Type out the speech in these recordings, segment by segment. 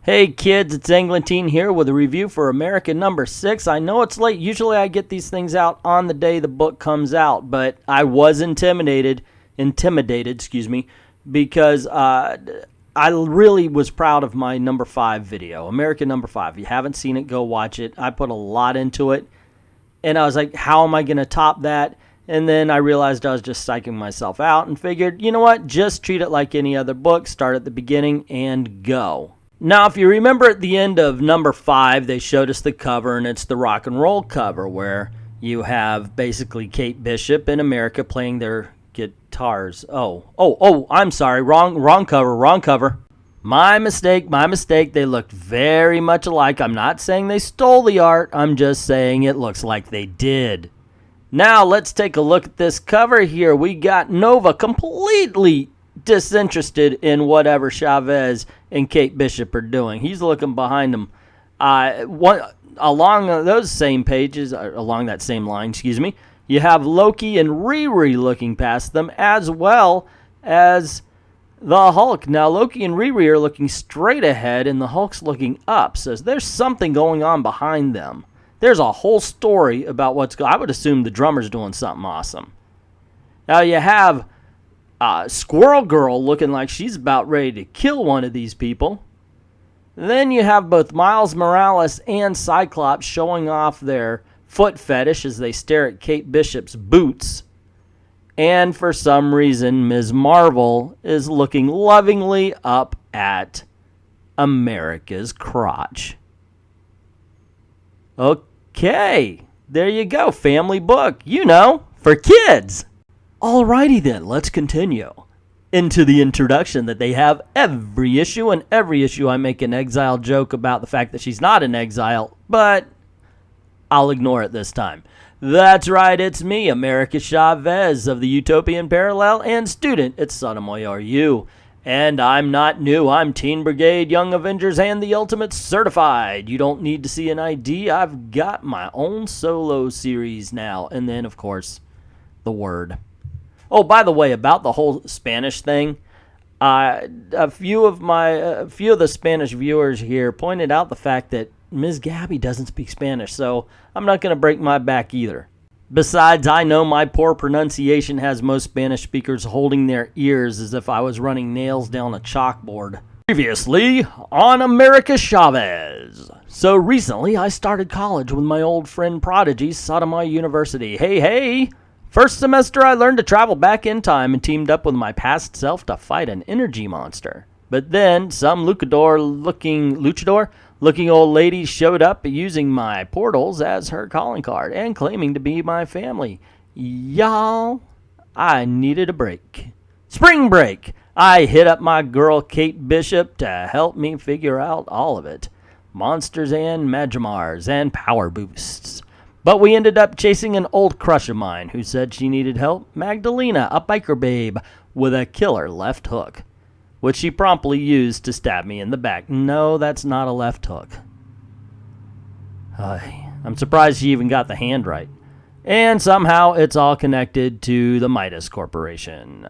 Hey kids, it's Englentine here with a review for America number 6. I know it's late. Usually I get these things out on the day the book comes out, but I was intimidated, because I really was proud of my number 5 video, America number 5. If you haven't seen it, go watch it. I put a lot into it, and I was like, how am I going to top that? And then I realized I was just psyching myself out and figured, you know what, just treat it like any other book, start at the beginning, and go. Now, if you remember at the end of number 5, they showed us the cover, and it's the rock and roll cover where you have basically Kate Bishop and America playing their guitars. I'm sorry, wrong cover. My mistake. They looked very much alike. I'm not saying they stole the art. I'm just saying it looks like they did. Now, let's take a look at this cover here. We got Nova completely disinterested in whatever Chavez and Kate Bishop are doing. He's looking behind them. Along those same pages, along that same line, you have Loki and Riri looking past them, as well as the Hulk. Now, Loki and Riri are looking straight ahead, and the Hulk's looking up. So there's something going on behind them. There's a whole story about what's going on. I would assume the drummer's doing something awesome. Now, you have Squirrel Girl looking like she's about ready to kill one of these people. Then you have both Miles Morales and Cyclops showing off their foot fetish as they stare at Kate Bishop's boots. And for some reason, Ms. Marvel is looking lovingly up at America's crotch. Okay, there you go, family book, for kids. Alrighty then, let's continue into the introduction that they have every issue. And every issue I make an exile joke about the fact that she's not in exile, but I'll ignore it this time. That's right, it's me, America Chavez of the Utopian Parallel and student at Sotomayor U. And I'm not new. I'm Teen Brigade, Young Avengers, and the Ultimate Certified. You don't need to see an ID. I've got my own solo series now. And then, of course, the Word. Oh, by the way, about the whole Spanish thing, a few of the Spanish viewers here pointed out the fact that Ms. Gabby doesn't speak Spanish, so I'm not going to break my back either. Besides, I know my poor pronunciation has most Spanish speakers holding their ears as if I was running nails down a chalkboard. Previously on America Chavez. So recently, I started college with my old friend Prodigy, Sotomayor University. Hey! First semester, I learned to travel back in time and teamed up with my past self to fight an energy monster. But then, some luchador-looking old lady showed up using my portals as her calling card and claiming to be my family. Y'all, I needed a break. Spring break! I hit up my girl Kate Bishop to help me figure out all of it. Monsters and Magimars and power boosts. But we ended up chasing an old crush of mine who said she needed help, Magdalena, a biker babe, with a killer left hook, which she promptly used to stab me in the back. No, that's not a left hook. I'm surprised she even got the hand right. And somehow it's all connected to the Midas Corporation.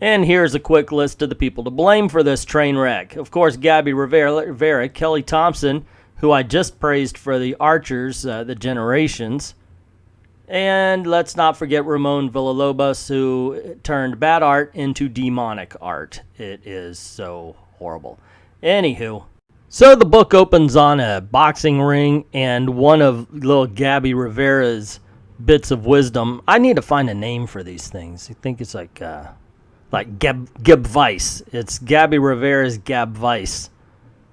And here's a quick list of the people to blame for this train wreck. Of course, Gabby Rivera, Kelly Thompson, who I just praised for the Archers, the Generations. And let's not forget Ramon Villalobos, who turned bad art into demonic art. It is so horrible. Anywho, so the book opens on a boxing ring and one of little Gabby Rivera's bits of wisdom. I need to find a name for these things. I think it's like Gab Vice. It's Gabby Rivera's Gab Vice.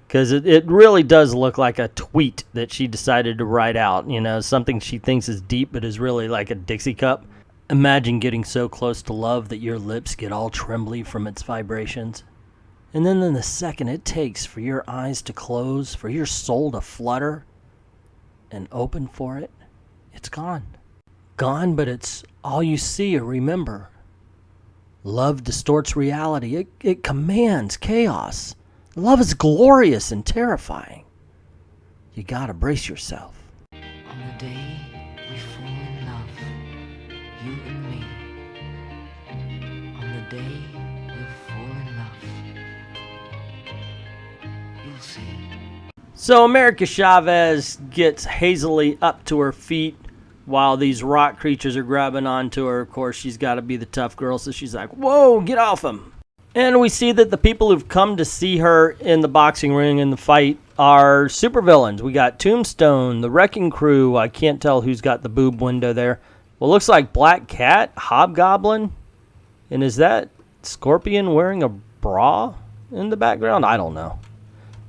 Because it really does look like a tweet that she decided to write out. Something she thinks is deep but is really like a Dixie cup. Imagine getting so close to love that your lips get all trembly from its vibrations. And then in the second it takes for your eyes to close, for your soul to flutter and open for it, it's gone. Gone, but it's all you see or remember. Love distorts reality. It commands chaos. Love is glorious and terrifying. You gotta brace yourself. On the day we fall in love, you and me. On the day we'll fall in love, you'll see. So America Chavez gets hazily up to her feet while these rock creatures are grabbing onto her. Of course, she's got to be the tough girl, so she's like, whoa, get off him. And we see that the people who've come to see her in the boxing ring in the fight are supervillains. We got Tombstone, the Wrecking Crew. I can't tell who's got the boob window there. Well, looks like Black Cat, Hobgoblin. And is that Scorpion wearing a bra in the background? I don't know.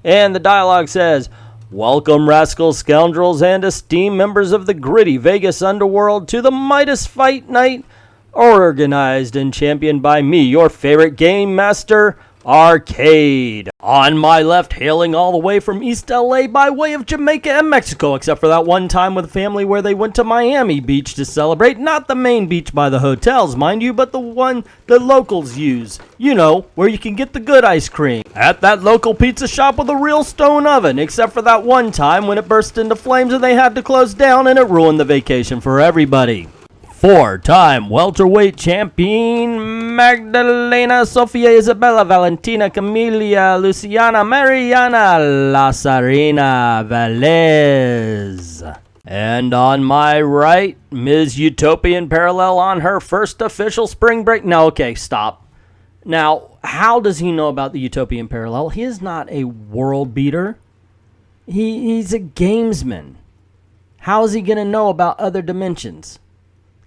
And the dialogue says, welcome, rascals, scoundrels, and esteemed members of the gritty Vegas underworld to the Midas Fight Night, organized and championed by me, your favorite game master, Arcade. On my left, hailing all the way from East LA by way of Jamaica and Mexico, except for that one time with a family where they went to Miami Beach to celebrate. Not the main beach by the hotels, mind you, but the one the locals use. You know, where you can get the good ice cream. At that local pizza shop with a real stone oven, except for that one time when it burst into flames and they had to close down and it ruined the vacation for everybody. Four-time welterweight champion Magdalena Sofia Isabella Valentina Camelia Luciana Mariana Lazarena Velez. And on my right, Ms. Utopian Parallel on her first official spring break. No, okay, stop. Now, how does he know about the Utopian Parallel? He is not a world beater. He's a gamesman. How is he going to know about other dimensions?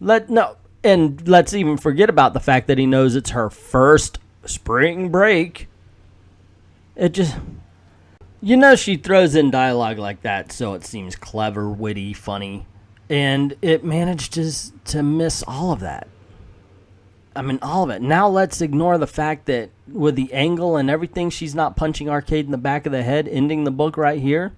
And let's even forget about the fact that he knows it's her first spring break. It just, she throws in dialogue like that so it seems clever, witty, funny, and it managed to miss all of that. I mean, all of it. Now let's ignore the fact that with the angle and everything, she's not punching Arcade in the back of the head, ending the book right here.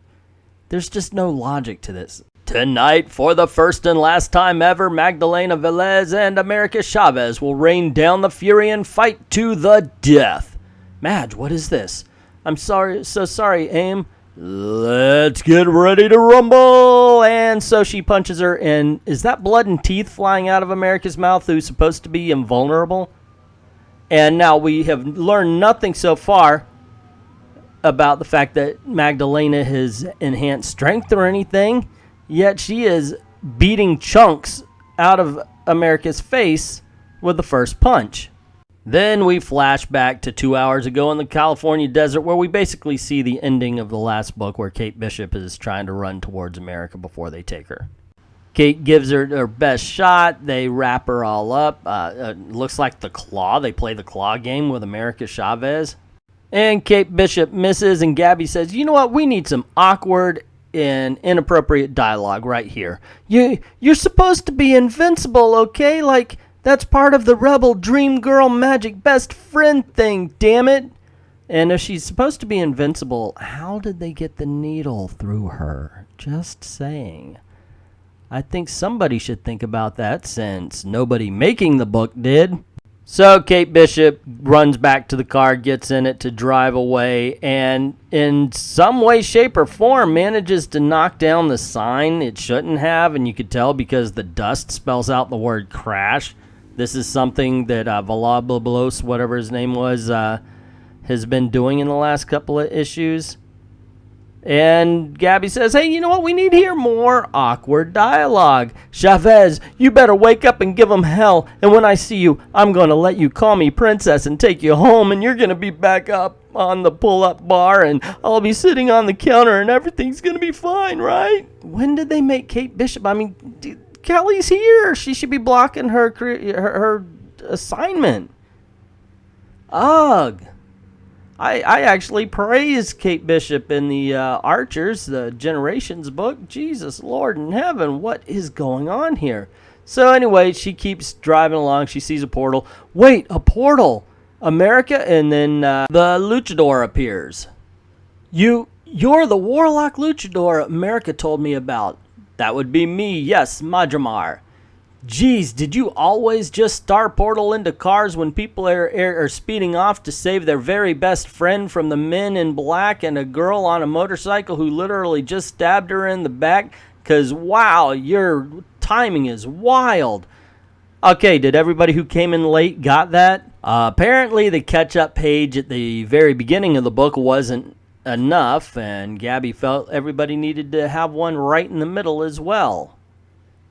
There's just no logic to this. Tonight, for the first and last time ever, Magdalena Velez and America Chavez will rain down the fury and fight to the death. Madge, what is this? I'm sorry, so sorry, Aim. Let's get ready to rumble. And so she punches her, and is that blood and teeth flying out of America's mouth, who's supposed to be invulnerable? And now we have learned nothing so far about the fact that Magdalena has enhanced strength or anything. Yet she is beating chunks out of America's face with the first punch. Then we flash back to 2 hours ago in the California desert, where we basically see the ending of the last book, where Kate Bishop is trying to run towards America before they take her. Kate gives her her best shot. They wrap her all up. Looks like the claw. They play the claw game with America Chavez. And Kate Bishop misses, and Gabby says, you know what? We need some awkward and inappropriate dialogue right here. You're supposed to be invincible, okay? Like, that's part of the rebel dream girl magic best friend thing, damn it. And if she's supposed to be invincible, how did they get the needle through her? Just saying. I think somebody should think about that, since nobody making the book did. So Kate Bishop runs back to the car, gets in it to drive away, and in some way, shape, or form manages to knock down the sign it shouldn't have, and you could tell because the dust spells out the word crash. This is something that Voloblos, whatever his name was, has been doing in the last couple of issues. And Gabby says, hey, you know what? We need to hear more awkward dialogue. Chavez, you better wake up and give him hell. And when I see you, I'm going to let you call me princess and take you home. And you're going to be back up on the pull-up bar. And I'll be sitting on the counter and everything's going to be fine, right? When did they make Kate Bishop? I mean, Kelly's here. She should be blocking her assignment. Ugh. I actually praised Kate Bishop in the Archers, the Generations book. Jesus, Lord in heaven, what is going on here? So anyway, she keeps driving along. She sees a portal. Wait, a portal! America, and then the luchador appears. You're the warlock luchador America told me about. That would be me, yes, Majamar. Geez, did you always just star portal into cars when people are speeding off to save their very best friend from the men in black and a girl on a motorcycle who literally just stabbed her in the back? Because, wow, your timing is wild. Okay, did everybody who came in late got that? Apparently the catch-up page at the very beginning of the book wasn't enough, and Gabby felt everybody needed to have one right in the middle as well.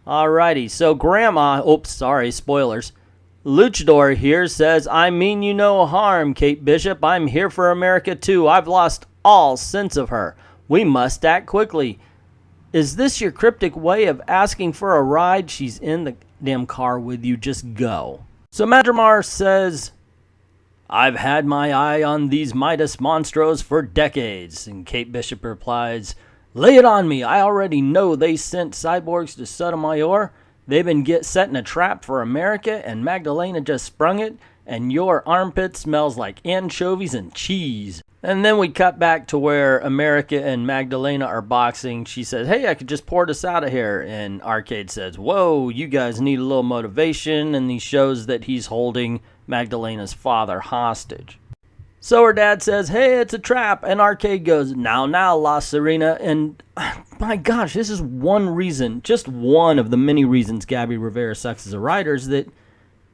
Alrighty, so Grandma, oops, sorry, spoilers. Luchador here says, I mean you no harm, Kate Bishop. I'm here for America too. I've lost all sense of her. We must act quickly. Is this your cryptic way of asking for a ride? She's in the damn car with you. Just go. So Madramar says, I've had my eye on these Midas monstros for decades. And Kate Bishop replies, lay it on me. I already know they sent cyborgs to Sotomayor. They've been setting a trap for America, and Magdalena just sprung it, and your armpit smells like anchovies and cheese. And then we cut back to where America and Magdalena are boxing. She says, hey, I could just pour this out of here. And Arcade says, whoa, you guys need a little motivation. And he shows that he's holding Magdalena's father hostage. So her dad says, hey, it's a trap. And Arcade goes, now, La Serena. And my gosh, this is one reason, just one of the many reasons Gabby Rivera sucks as a writer, is that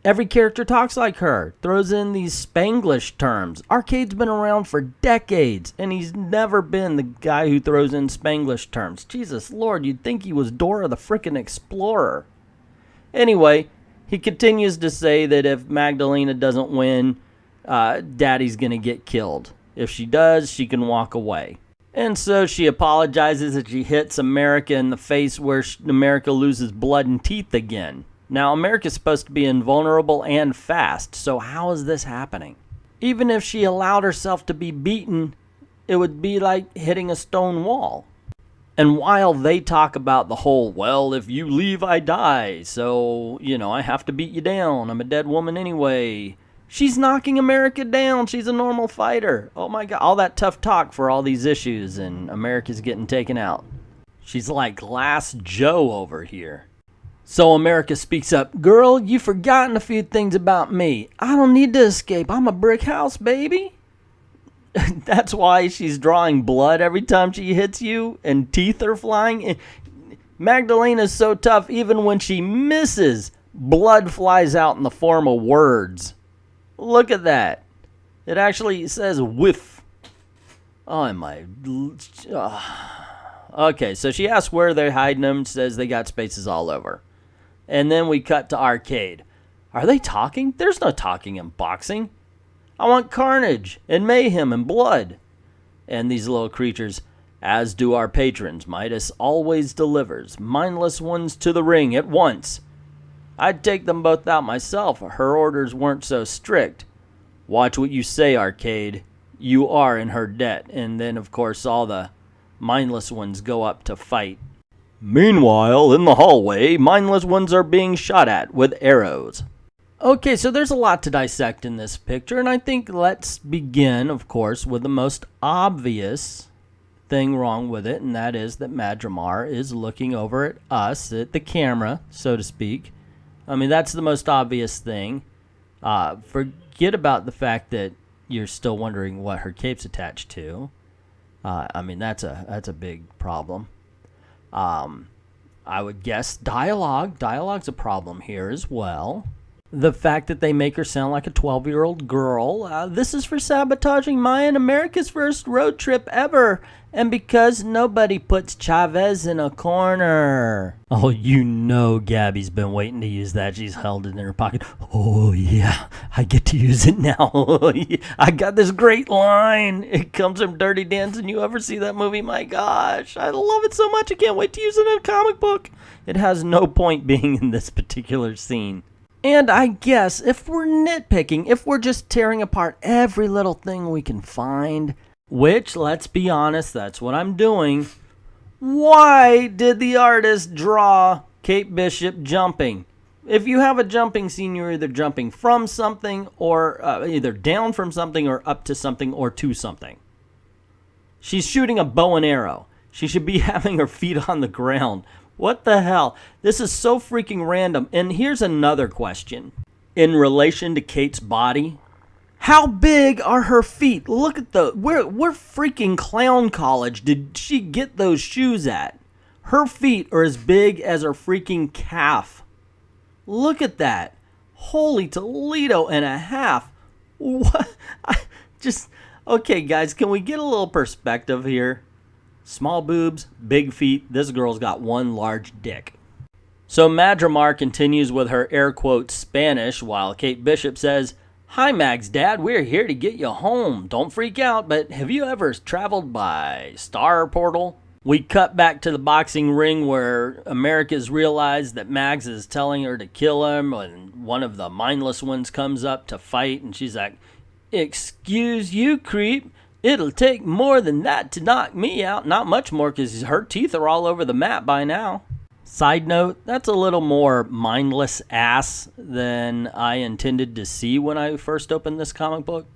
every character talks like her, throws in these Spanglish terms. Arcade's been around for decades, and he's never been the guy who throws in Spanglish terms. Jesus Lord, you'd think he was Dora the frickin' Explorer. Anyway, he continues to say that if Magdalena doesn't win, Daddy's gonna get killed. If she does, she can walk away. And so she apologizes that she hits America in the face where America loses blood and teeth again. Now, America's supposed to be invulnerable and fast, so how is this happening? Even if she allowed herself to be beaten, it would be like hitting a stone wall. And while they talk about the whole, well, if you leave, I die, so, I have to beat you down, I'm a dead woman anyway, she's knocking America down, she's a normal fighter. Oh my God, all that tough talk for all these issues, and America's getting taken out. She's like Glass Joe over here. So America speaks up, girl, you've forgotten a few things about me. I don't need to escape. I'm a brick house, baby. That's why she's drawing blood every time she hits you and teeth are flying. Magdalena's so tough, even when she misses, blood flies out in the form of words. Look at that. It actually says whiff. Oh, my... Okay, so she asks where they're hiding them, says they got spaces all over. And then we cut to Arcade. Are they talking? There's no talking in boxing. I want carnage and mayhem and blood. And these little creatures, as do our patrons, Midas always delivers mindless ones to the ring at once. I'd take them both out myself if her orders weren't so strict. Watch what you say, Arcade. You are in her debt. And then, of course, all the mindless ones go up to fight. Meanwhile, in the hallway, mindless ones are being shot at with arrows. Okay, so there's a lot to dissect in this picture, and I think let's begin, of course, with the most obvious thing wrong with it, and that is that Madramar is looking over at us, at the camera, so to speak. I mean, that's the most obvious thing. Forget about the fact that you're still wondering what her cape's attached to. I mean, that's a big problem. I would guess dialogue. Dialogue's a problem here as well. The fact that they make her sound like a 12-year-old girl. This is for sabotaging my and America's first road trip ever. And because nobody puts Chavez in a corner. Oh, Gabby's been waiting to use that. She's held it in her pocket. Oh, yeah, I get to use it now. I got this great line. It comes from Dirty Dancing. You ever see that movie? My gosh, I love it so much. I can't wait to use it in a comic book. It has no point being in this particular scene. And I guess if we're nitpicking, if we're just tearing apart every little thing we can find, which, let's be honest, that's what I'm doing, why did the artist draw Kate Bishop jumping? If you have a jumping scene, you're either jumping from something or either down from something or up to something or to something. She's shooting a bow and arrow. She should be having her feet on the ground. What the hell? This is so freaking random. And here's another question. In relation to Kate's body, how big are her feet? Look at where freaking clown college did she get those shoes at? Her feet are as big as her freaking calf. Look at that. Holy Toledo and a half. What? Okay, guys, can we get a little perspective here? Small boobs, big feet. This girl's got one large dick. So Madramar continues with her air quotes Spanish while Kate Bishop says, "Hi, Mag's dad. We're here to get you home. Don't freak out, but have you ever traveled by Star Portal?" We cut back to the boxing ring where America's realized that Mags is telling her to kill him, and one of the mindless ones comes up to fight, and she's like, "Excuse you, creep. It'll take more than that to knock me out." Not much more, because her teeth are all over the map by now. Side note, that's a little more mindless ass than I intended to see when I first opened this comic book.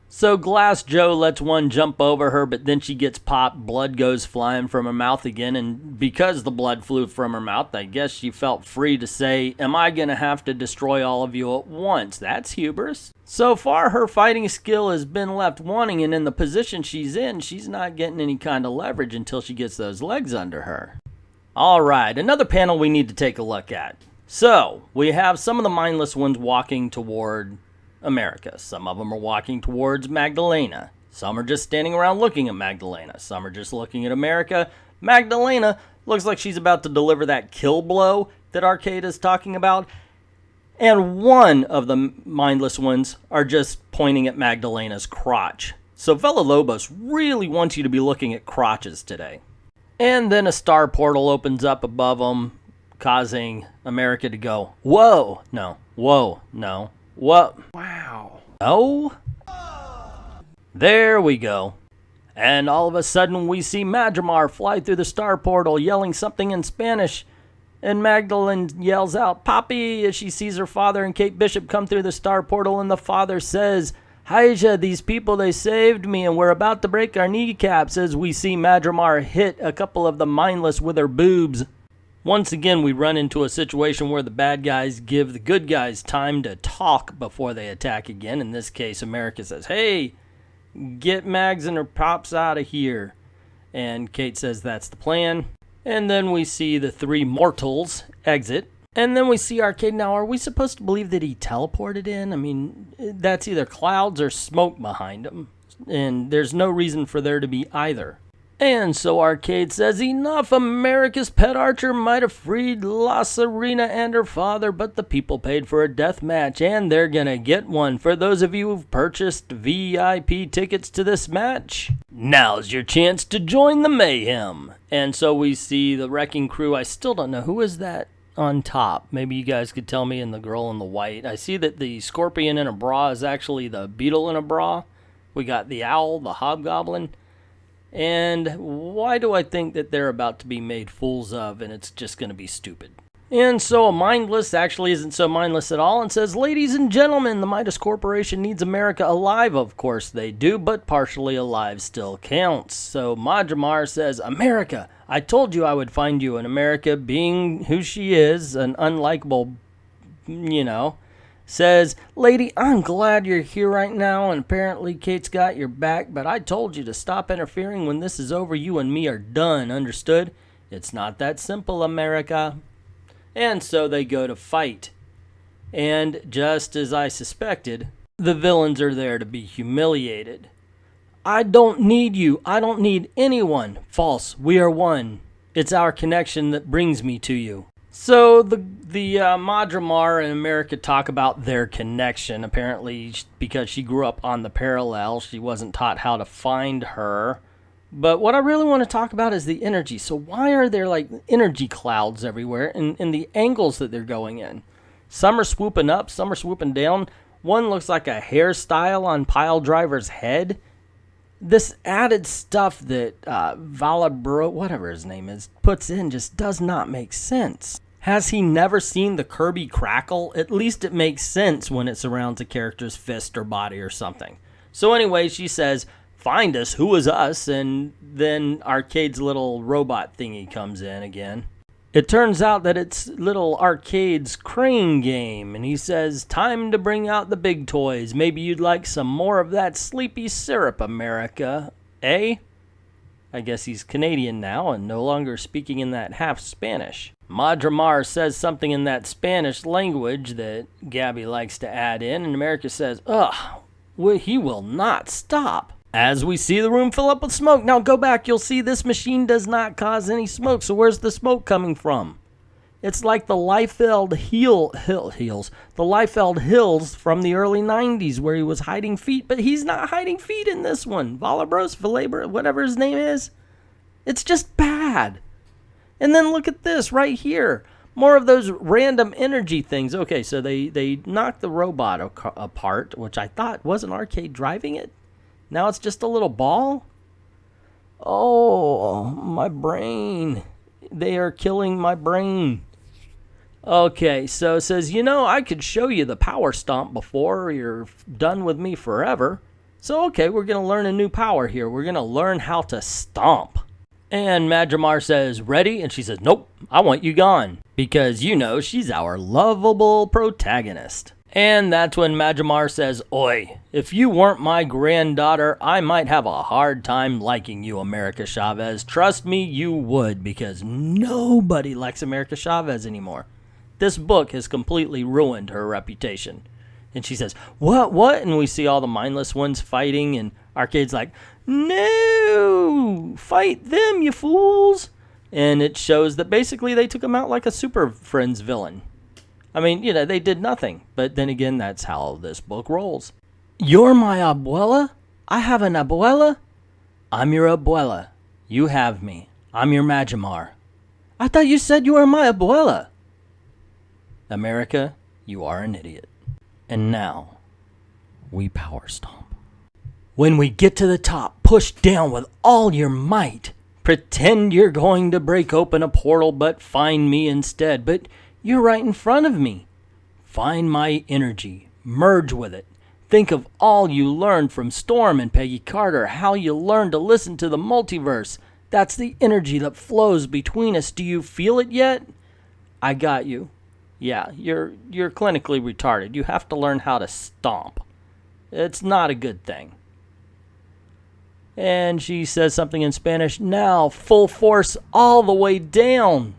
So Glass Joe lets one jump over her, but then she gets popped, blood goes flying from her mouth again, and because the blood flew from her mouth, I guess she felt free to say, "Am I gonna have to destroy all of you at once?" That's hubris. So far, her fighting skill has been left wanting, and in the position she's in, she's not getting any kind of leverage until she gets those legs under her. Alright, another panel we need to take a look at. So, we have some of the mindless ones walking toward America. Some of them are walking towards Magdalena. Some are just standing around looking at Magdalena. Some are just looking at America. Magdalena looks like she's about to deliver that kill blow that Arcade is talking about. And one of the mindless ones are just pointing at Magdalena's crotch. So Villalobos really wants you to be looking at crotches today. And then a star portal opens up above them, causing America to go, "Whoa, no, whoa, no, whoa, wow, no." There we go. And all of a sudden we see Madramar fly through the star portal yelling something in Spanish. And Magdalene yells out, "Papi," as she sees her father and Kate Bishop come through the star portal, and the father says, "Haija, these people, they saved me, and we're about to break our kneecaps," as we see Madramar hit a couple of the mindless with her boobs. Once again, we run into a situation where the bad guys give the good guys time to talk before they attack again. In this case, America says, "Hey, get Mags and her pops out of here." And Kate says that's the plan. And then we see the three mortals exit. And then we see Arcade. Now, are we supposed to believe that he teleported in? I mean, that's either clouds or smoke behind him. And there's no reason for there to be either. And so Arcade says, "Enough! America's pet archer might have freed La Serena and her father, but the people paid for a death match, and they're gonna get one. For those of you who've purchased VIP tickets to this match, now's your chance to join the mayhem." And so we see the wrecking crew. I still don't know, who is that on top? Maybe you guys could tell me, in the girl in the white. I see that the scorpion in a bra is actually the beetle in a bra. We got the owl, the hobgoblin. And why do I think that they're about to be made fools of, and it's just going to be stupid? And so a mindless actually isn't so mindless at all and says, "Ladies and gentlemen, the Midas Corporation needs America alive." Of course they do, but partially alive still counts. So Madramar says, "America, I told you I would find you." And America, being who she is, an unlikable, says, "Lady, I'm glad you're here right now, and apparently Kate's got your back, but I told you to stop interfering. When this is over, you and me are done, understood? It's not that simple, America." And so they go to fight. And just as I suspected, the villains are there to be humiliated. "I don't need you. I don't need anyone. False. We are one. It's our connection that brings me to you." So the Madramar and America talk about their connection. Apparently, because she grew up on the parallel, she wasn't taught how to find her. But what I really want to talk about is the energy. So why are there like energy clouds everywhere in the angles that they're going in? Some are swooping up, some are swooping down. One looks like a hairstyle on Pile Driver's head. This added stuff that Valabro, whatever his name is, puts in just does not make sense. Has he never seen the Kirby crackle? At least it makes sense when it surrounds a character's fist or body or something. So anyway, she says, "Find us, who is us?" And then Arcade's little robot thingy comes in again. It turns out that it's little Arcade's crane game, and he says, "Time to bring out the big toys. Maybe you'd like some more of that sleepy syrup, America, eh?" I guess he's Canadian now and no longer speaking in that half Spanish. Madramar says something in that Spanish language that Gabby likes to add in, and America says, "Ugh, he will not stop." As we see the room fill up with smoke. Now go back, you'll see this machine does not cause any smoke. So where's the smoke coming from? It's like the Liefeld the Liefeld Hills from the early 90s where he was hiding feet, but he's not hiding feet in this one. Valabros, whatever his name is. It's just bad. And then look at this right here. More of those random energy things. Okay, so they knocked the robot apart, which I thought wasn't Arcade driving it. Now it's just a little ball? Oh, my brain. They are killing my brain. Okay, so it says, I could show you the power stomp before you're done with me forever. So, okay, we're going to learn a new power here. We're going to learn how to stomp. And Majamar says, ready? And she says, nope, I want you gone. Because, she's our lovable protagonist. And that's when Majamar says, oi, if you weren't my granddaughter, I might have a hard time liking you, America Chavez. Trust me, you would, because nobody likes America Chavez anymore. This book has completely ruined her reputation. And she says, what? And we see all the mindless ones fighting, and Arcade's like, no, fight them, you fools. And it shows that basically they took him out like a Super Friends villain. I mean, they did nothing. But then again, that's how this book rolls. You're my abuela? I have an abuela? I'm your abuela. You have me. I'm your Majamar. I thought you said you were my abuela. America, you are an idiot. And now, we power stomp. When we get to the top, push down with all your might. Pretend you're going to break open a portal, but find me instead. But you're right in front of me. Find my energy. Merge with it. Think of all you learned from Storm and Peggy Carter, how you learned to listen to the multiverse. That's the energy that flows between us. Do you feel it yet? I got you. Yeah, you're clinically retarded. You have to learn how to stomp. It's not a good thing. And she says something in Spanish. Now, full force all the way down.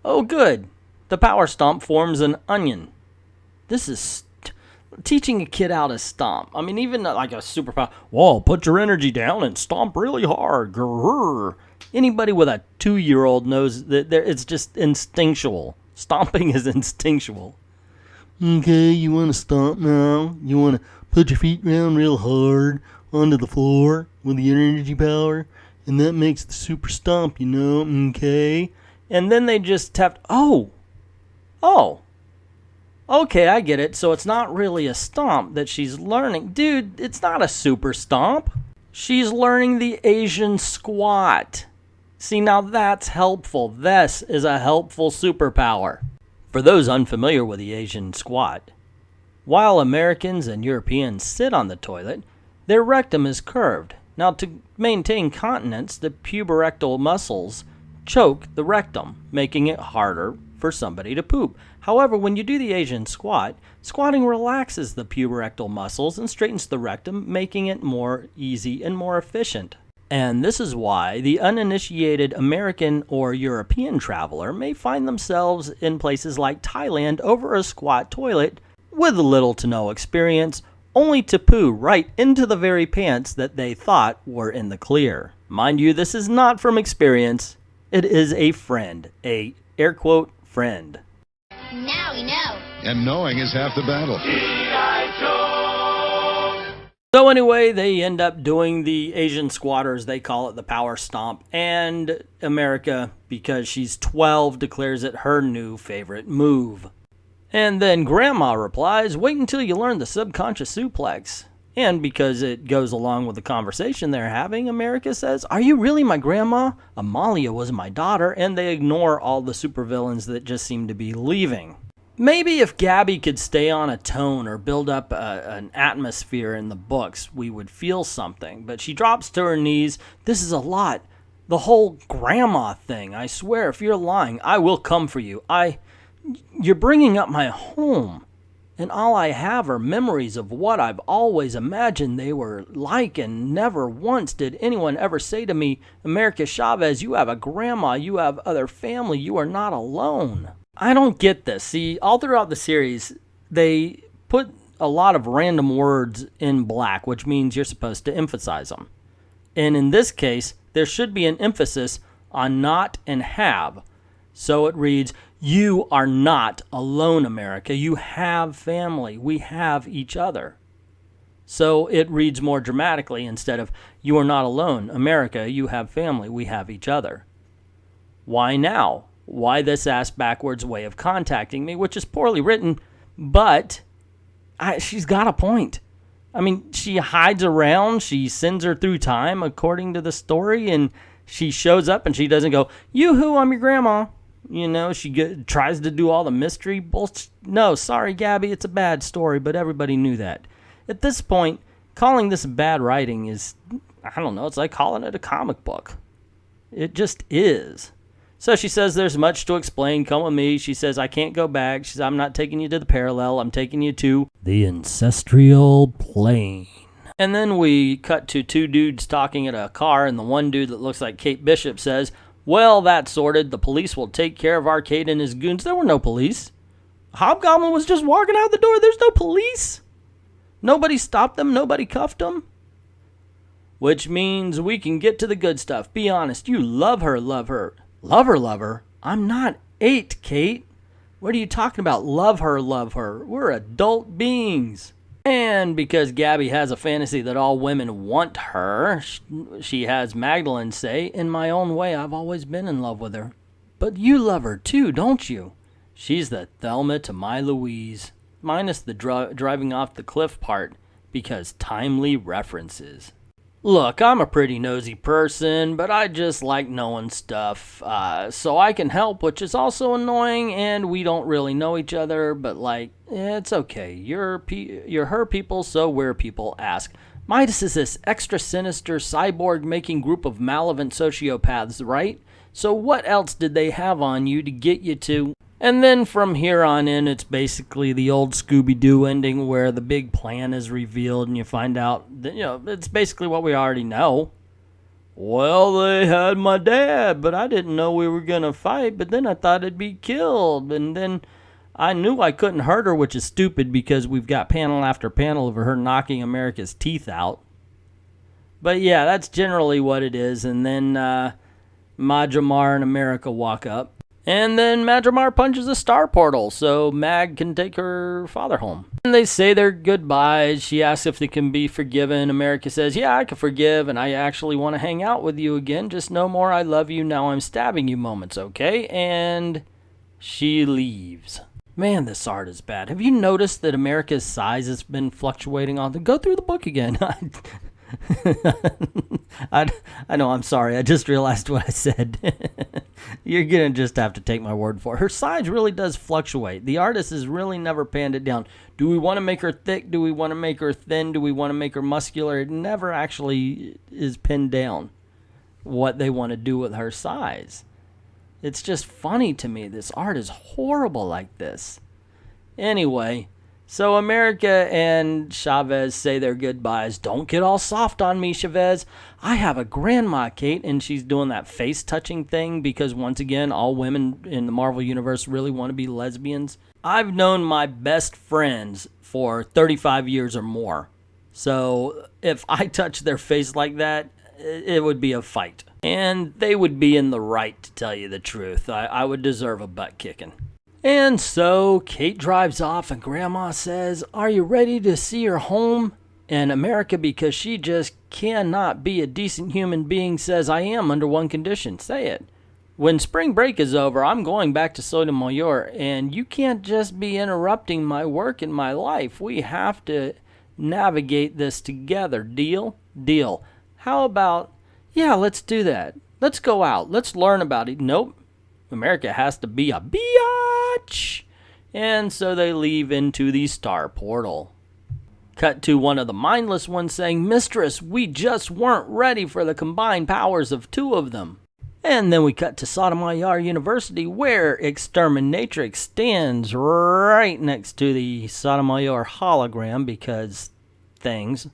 Oh, good. The power stomp forms an onion. This is teaching a kid how to stomp. I mean, even like a superpower. Whoa, put your energy down and stomp really hard. Grrr. Anybody with a 2-year-old knows that it's just instinctual. Stomping is instinctual. Okay, you want to stomp now? You want to put your feet down real hard onto the floor with your energy power? And that makes the super stomp, okay? And then they just tapped, oh, okay, I get it. So it's not really a stomp that she's learning. Dude, it's not a super stomp. She's learning the Asian squat. See, now that's helpful. This is a helpful superpower. For those unfamiliar with the Asian squat, while Americans and Europeans sit on the toilet, their rectum is curved. Now, to maintain continence, the puborectal muscles choke the rectum, making it harder for somebody to poop. However, when you do the Asian squat, squatting relaxes the puborectal muscles and straightens the rectum, making it more easy and more efficient. And this is why the uninitiated American or European traveler may find themselves in places like Thailand over a squat toilet with little to no experience, only to poo right into the very pants that they thought were in the clear. Mind you, this is not from experience. It is a friend, a air quote friend. Now we know. And knowing is half the battle. So anyway, they end up doing the Asian squatters, they call it the power stomp, and America, because she's 12, declares it her new favorite move. And then Grandma replies, wait until you learn the subconscious suplex. And because it goes along with the conversation they're having, America says, are you really my grandma? Amalia was my daughter, and they ignore all the supervillains that just seem to be leaving. Maybe if Gabby could stay on a tone or build up an atmosphere in the books, we would feel something. But she drops to her knees. This is a lot. The whole grandma thing. I swear, if you're lying, I will come for you. You're bringing up my home. And all I have are memories of what I've always imagined they were like, and never once did anyone ever say to me, America Chavez, you have a grandma, you have other family, you are not alone. I don't get this. See, all throughout the series, they put a lot of random words in black, which means you're supposed to emphasize them. And in this case, there should be an emphasis on not and have. So it reads, you are not alone, America. You have family. We have each other. So it reads more dramatically instead of, you are not alone, America. You have family. We have each other. Why now? Why this ass-backwards way of contacting me, which is poorly written, but she's got a point. I mean, she hides around. She sends her through time, according to the story, and she shows up and she doesn't go, yoo-hoo, I'm your grandma. You know, she tries to do all the mystery bullshit. No, sorry, Gabby, it's a bad story, but everybody knew that. At this point, calling this bad writing is, I don't know, it's like calling it a comic book. It just is. So she says there's much to explain. Come with me. She says, I can't go back. She says, I'm not taking you to the parallel. I'm taking you to the ancestral plane. And then we cut to two dudes talking at a car, and the one dude that looks like Kate Bishop says, well, that's sorted. The police will take care of Arcade and his goons. There were no police. Hobgoblin was just walking out the door. There's no police. Nobody stopped them. Nobody cuffed them. Which means we can get to the good stuff. Be honest. You love her, love her. Love her, love her? I'm not 8, Kate. What are you talking about? Love her, love her. We're adult beings. And because Gabby has a fantasy that all women want her, she has Magdalene say, in my own way, I've always been in love with her. But you love her too, don't you? She's the Thelma to my Louise. Minus the driving off the cliff part, because timely references. Look, I'm a pretty nosy person, but I just like knowing stuff, so I can help, which is also annoying, and we don't really know each other, but it's okay. You're her people, so we're people. Ask. Midas is this extra sinister cyborg-making group of malevolent sociopaths, right? So what else did they have on you to get you to... And then from here on in, it's basically the old Scooby-Doo ending where the big plan is revealed and you find out that, it's basically what we already know. Well, they had my dad, but I didn't know we were going to fight, but then I thought it'd be killed. And then I knew I couldn't hurt her, which is stupid because we've got panel after panel of her knocking America's teeth out. But yeah, that's generally what it is. And then Majamar and America walk up. And then Majamar punches a star portal so Mag can take her father home. And they say their goodbyes. She asks if they can be forgiven. America says, yeah, I can forgive, and I actually want to hang out with you again. Just no more I love you, now I'm stabbing you moments, okay? And she leaves. Man, this art is bad. Have you noticed that America's size has been fluctuating on the... Go through the book again. I know, I'm sorry. I just realized what I said. You're going to just have to take my word for it. Her size really does fluctuate. The artist has really never panned it down. Do we want to make her thick? Do we want to make her thin? Do we want to make her muscular? It never actually is pinned down what they want to do with her size. It's just funny to me. This art is horrible like this. Anyway... So America and Chavez say their goodbyes. Don't get all soft on me, Chavez. I have a grandma, Kate, and she's doing that face-touching thing because, once again, all women in the Marvel Universe really want to be lesbians. I've known my best friends for 35 years or more. So if I touch their face like that, it would be a fight. And they would be in the right to tell you the truth. I would deserve a butt kicking. And so Kate drives off and Grandma says, are you ready to see her home? And America, because she just cannot be a decent human being, says, I am under one condition. Say it. When spring break is over, I'm going back to Sotomayor, and you can't just be interrupting my work and my life. We have to navigate this together. Deal? Deal. How about, yeah, let's do that. Let's go out. Let's learn about it. Nope. America has to be a biatch. And so they leave into the star portal. Cut to one of the mindless ones saying, Mistress, we just weren't ready for the combined powers of two of them. And then we cut to Sotomayor University, where Exterminatrix stands right next to the Sotomayor hologram because things.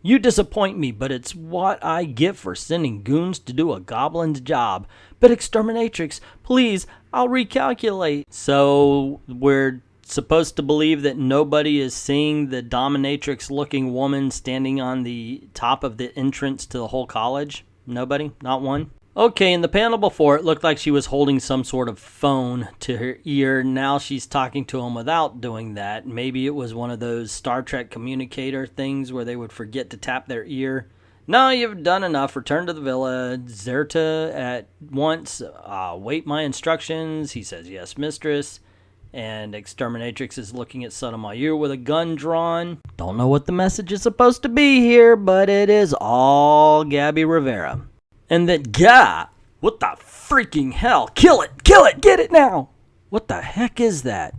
You disappoint me, but it's what I get for sending goons to do a goblin's job. But Exterminatrix, please, I'll recalculate. So we're supposed to believe that nobody is seeing the dominatrix-looking woman standing on the top of the entrance to the whole college? Nobody? Not one? Okay, in the panel before, it looked like she was holding some sort of phone to her ear. Now she's talking to him without doing that. Maybe it was one of those Star Trek communicator things where they would forget to tap their ear. No, you've done enough. Return to the villa. Zerta at once. Wait my instructions. He says, yes, mistress. And Exterminatrix is looking at Sotomayor with a gun drawn. Don't know what the message is supposed to be here, but it is all Gabby Rivera. And that guy, what the freaking hell? Kill it, get it now. What the heck is that?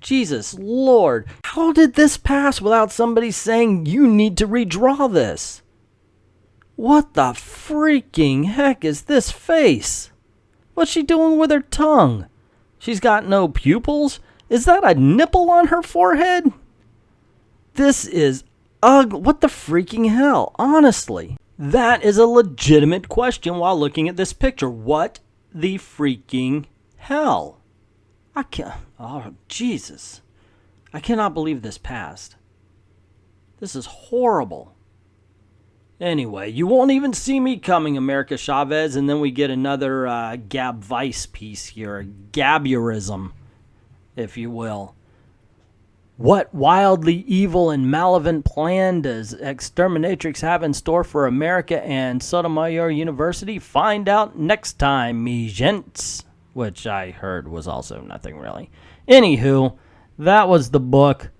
Jesus Lord, how did this pass without somebody saying you need to redraw this? What the freaking heck is this face? What's she doing with her tongue? She's got no pupils? Is that a nipple on her forehead? This is ugly. What the freaking hell? Honestly. That is a legitimate question while looking at this picture. What the freaking hell? I can't. Oh, Jesus. I cannot believe this passed. This is horrible. Anyway, you won't even see me coming, America Chavez, and then we get another Gab Vice piece here. Gaburism, if you will. What wildly evil and malevolent plan does Exterminatrix have in store for America and Sotomayor University? Find out next time, me gents. Which I heard was also nothing really. Anywho, that was the book.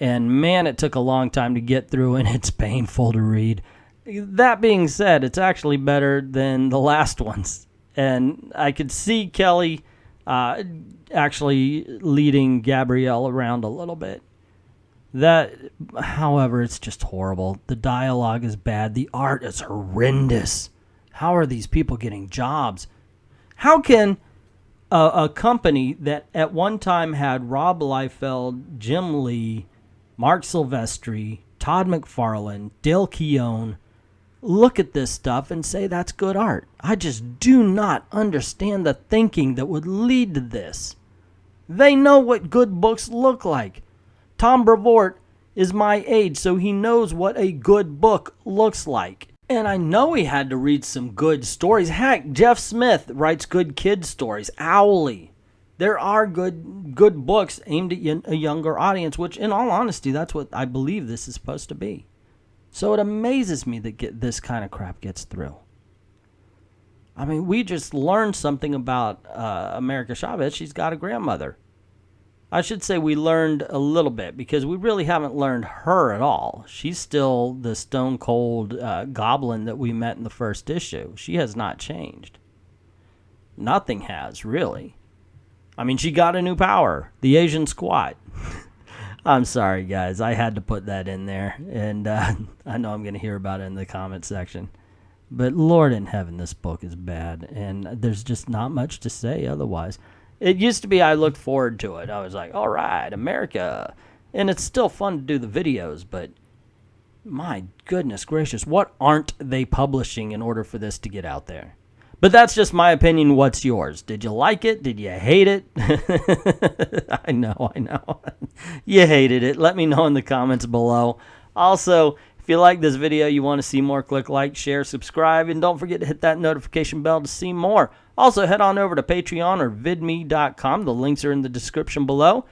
And man, it took a long time to get through and it's painful to read. That being said, it's actually better than the last ones. And I could see Kelly actually leading Gabrielle around a little bit. That, however, it's just horrible. The dialogue is bad. The art is horrendous. How are these people getting jobs? How can a company that at one time had Rob Liefeld, Jim Lee, Mark Silvestri, Todd McFarlane, Dale Keown, look at this stuff and say that's good art? I just do not understand the thinking that would lead to this. They know what good books look like. Tom Brevoort is my age, so he knows what a good book looks like. And I know he had to read some good stories. Heck, Jeff Smith writes good kid stories. Owly. There are good books aimed at a younger audience, which in all honesty, that's what I believe this is supposed to be. So it amazes me that this kind of crap gets through. I mean, we just learned something about America Chavez. She's got a grandmother. I should say we learned a little bit because we really haven't learned her at all. She's still the stone cold goblin that we met in the first issue. She has not changed. Nothing has, really. I mean, she got a new power, the Asian squat. I'm sorry, guys. I had to put that in there. And I know I'm going to hear about it in the comment section. But Lord in heaven, this book is bad. And there's just not much to say otherwise. It used to be I looked forward to it. I was like, all right, America. And it's still fun to do the videos, but my goodness gracious, what aren't they publishing in order for this to get out there? But that's just my opinion. What's yours? Did you like it? Did you hate it? I know. You hated it. Let me know in the comments below. Also, if you like this video, you want to see more, click like, share, subscribe, and don't forget to hit that notification bell to see more. Also, head on over to Patreon or vidme.com. The links are in the description below.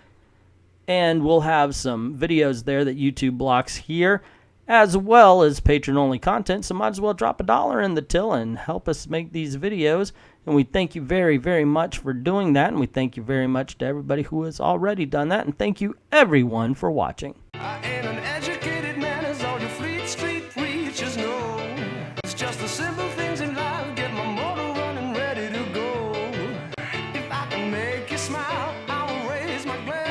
And we'll have some videos there that YouTube blocks here, as well as patron-only content. So might as well drop $1 in the till and help us make these videos. And we thank you very, very much for doing that. And we thank you very much to everybody who has already done that. And thank you, everyone, for watching. I ain't an educated man, as all your Fleet Street preachers know. It's just the simple things in life get my motor running ready to go. If I can make you smile, I will raise my glass.